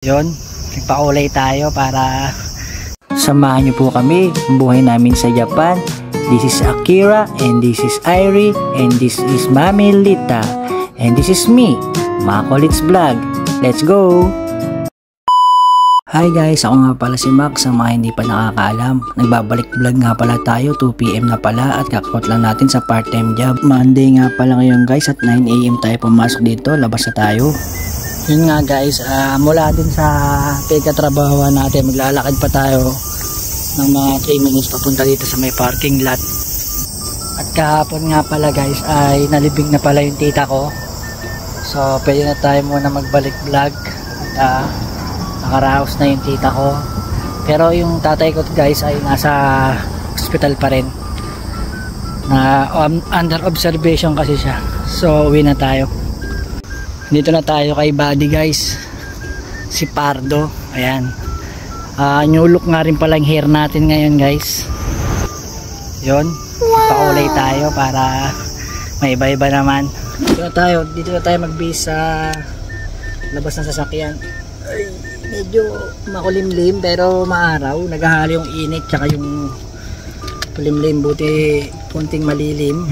Yun, nagpakulay tayo para samahan nyo po kami ang buhay namin sa Japan. This is Akira, and this is Irie, and this is Mami Lita, and this is me, Makolits Vlog. Let's go! Hi guys, ako nga pala si Max. Sa mga hindi pa nakakaalam, nagbabalik vlog nga pala tayo. 2 PM na pala at kakot lang natin sa part-time job. Monday nga pala ngayon guys, at 9 AM tayo pumasok dito. Labas na tayo. Yun nga guys, mula din sa pagkatrabaho natin, maglalakad pa tayo ng mga 3 minutes papunta dito sa may parking lot. At kahapon nga pala guys ay nalibing na pala yung tita ko. So pwede na tayo muna magbalik vlog. At nakaraos na yung tita ko. Pero yung tatay ko guys ay nasa hospital pa rin. Na under observation kasi siya. So uwi na tayo. Dito na tayo kay Buddy guys, si Pardo. Ayan, new look nga rin pala yung hair natin ngayon guys. Yun, pakulay tayo para may iba-iba naman. Dito na tayo mag-base sa labas ng sasakyan. Ay, medyo makulimlim pero maaraw, naghahalo yung init tsaka yung kulimlim, buti punting malilim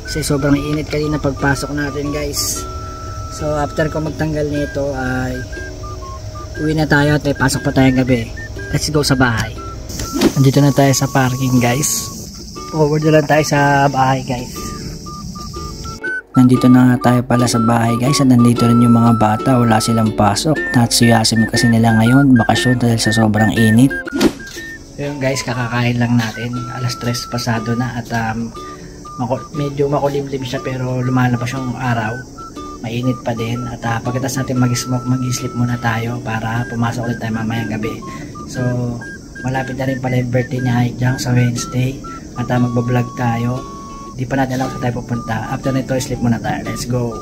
kasi sobrang init kanina pagpasok natin guys. So after ko magtanggal nito ay uwi na tayo at may pasok pa tayong gabi. Let's go sa bahay. Nandito na tayo sa parking guys. Forward na lang tayo sa bahay guys. Nandito na nga tayo pala sa bahay guys, at nandito rin yung mga bata. Wala silang pasok. Natsuyasim kasi nila ngayon, bakasyon dahil sa sobrang init. Ayun guys, kakakain lang natin. Alas 3 pasado na at medyo makulimlim siya pero lumalabas yung araw. Mainit pa din at pagkatapos natin mag-smoke, mag-sleep muna tayo para pumasok ulit tayo mamayang gabi. So malapit na rin pala yung birthday ni Haijang sa Wednesday at magbablog tayo. Di pa natin alam saan tayo pupunta. After nito, sleep muna tayo. Let's go!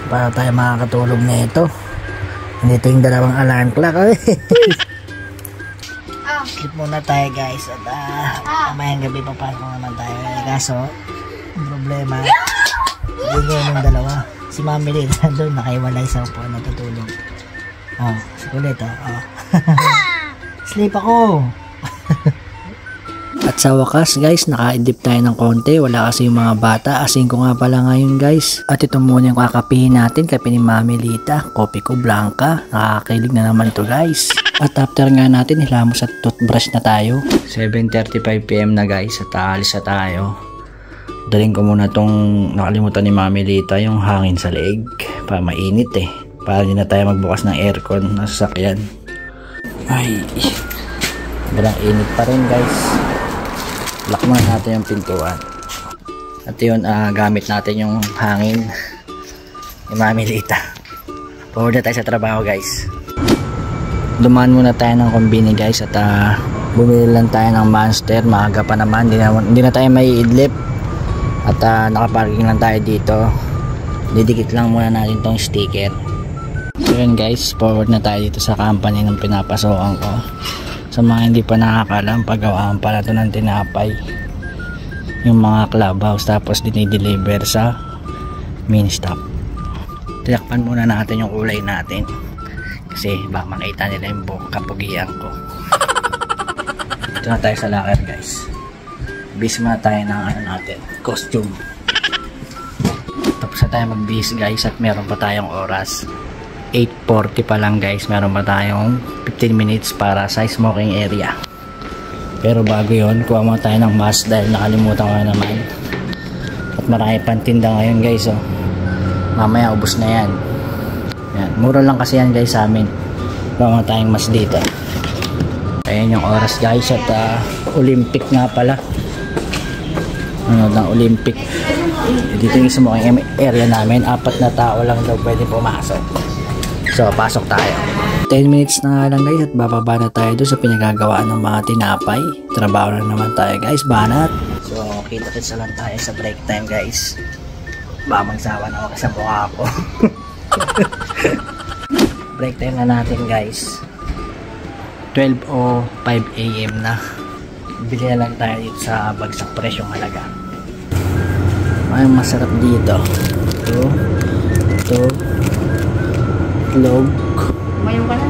Para tayo makakatulog na ito. Nandito yung dalawang alarm clock. Sleep muna tayo guys at mamayang gabi papasok naman tayo. Kaso problema, hindi yung dalawa. Si Mami Lita doon nakaiwalay sa upuan, natutulog. Si kulit sleep ako. At sa wakas guys, nakaidip tayo ng konti. Wala kasi yung mga bata. Asin ko nga pala ngayon guys. At ito muna yung kakapihin natin. Kape ni Mami Lita. Kopi ko blanca. Nakakakilig na naman to guys. At after nga natin, hilamos at toothbrush na tayo. 7:35 PM na guys. At aalis na tayo. Daling ko muna tong nakalimutan ni Mami Lita, yung hangin sa leeg. Para mainit para hindi na tayo magbukas ng aircon na sasakyan. Ay, sobrang init pa rin guys. Lock muna natin yung pintuan. At yun, gamit natin yung hangin ni Mami Lita. Forward na tayo sa trabaho guys. Dumaan muna tayo ng kombini guys at bumili lang tayo ng Monster. Maaga pa naman, hindi na tayo may idlip. At nakaparking lang tayo dito. Didikit lang muna natin tong sticker. So yun guys, forward na tayo dito sa company ng pinapasokan ko. Sa mga hindi pa nakakalam, paggawaan pala ito ng tinapay. Yung mga clubhouse, tapos dinideliver sa main stop. Tinakpan muna natin yung kulay natin kasi baka makita nila yung kapugian ko. Ito na tayo sa locker guys. Bis muna tayo ng natin, costume. Tapos na tayo mag-bis guys at meron pa tayong oras. 8:40 pa lang guys, meron pa tayong 15 minutes para sa smoking area. Pero bago yon, kuha mo tayo ng mask dahil nakalimutan ko na naman. At marami pang tinda ngayon guys. Mamaya ubos na yan. Mura lang kasi yan guys sa amin. Kuha mo tayong mask dito. Ayan yung oras guys at Olympic nga pala. Ng Olympic. Dito yung smoking area namin, 4 na tao lang daw pwede pumasok. So pasok tayo. 10 minutes na nga lang guys at bababa na tayo doon sa pinagagawaan ng mga tinapay. Trabaho na naman tayo guys, banat. So kita-kits lang tayo sa break time guys. Baka magsawa na ako sa mukha ko. Break time na natin guys. 12:05 AM na. Bili na lang tayo dito sa bagsak presyong halaga. Ay masarap dito. Ito itlog. Umayo ka na.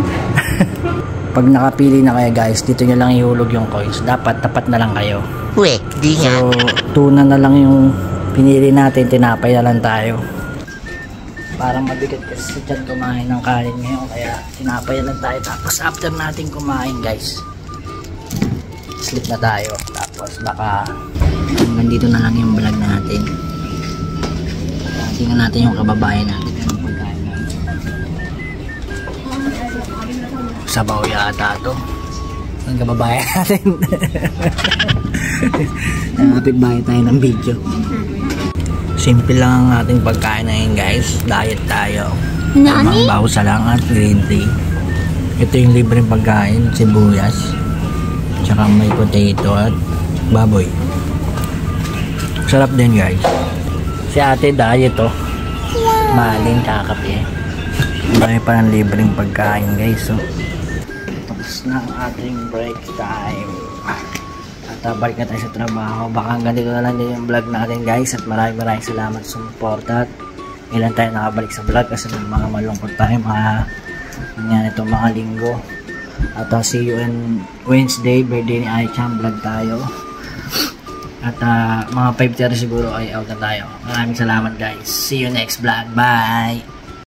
Pag nakapili na kayo guys, dito nyo lang ihulog yung coins. Dapat tapat na lang kayo. Weh, di nga. So, tuna na lang yung pinili natin, tinapay na lang tayo. Parang mabigat kasi dyan kumain ng kanin ngayon, kaya tinapay na lang tayo. Tapos after natin kumain guys, sleep na tayo. Tapos baka hanggang dito na lang yung vlog natin. Tingnan natin yung kababayan natin. Anong pagkain natin? Sabaw yata ito. Ang kababayan natin. Nakapit bahay tayo ng video. Simple lang ang ating pagkain na yun guys. Diet tayo. Nani? Bawsa lang at green tea. Ito yung libreng pagkain. Sibuyas. Tsaka may potato at baboy. Sarap din guys. Si ate diet oh. Maling kakape. May parang libreng pagkain guys oh. Tapos na ang ating break time. At balik na tayo sa trabaho. Baka hanggang dito na lang din yung vlog natin guys. At maraming salamat sa support. At ilan tayo nakabalik sa vlog kasi mga malungkot tayo mga itong mga linggo. At see you on Wednesday, birthday ni Aicham, vlog tayo. At mga 5:30 siguro ay out na tayo. Maraming salamat guys. See you next vlog. Bye!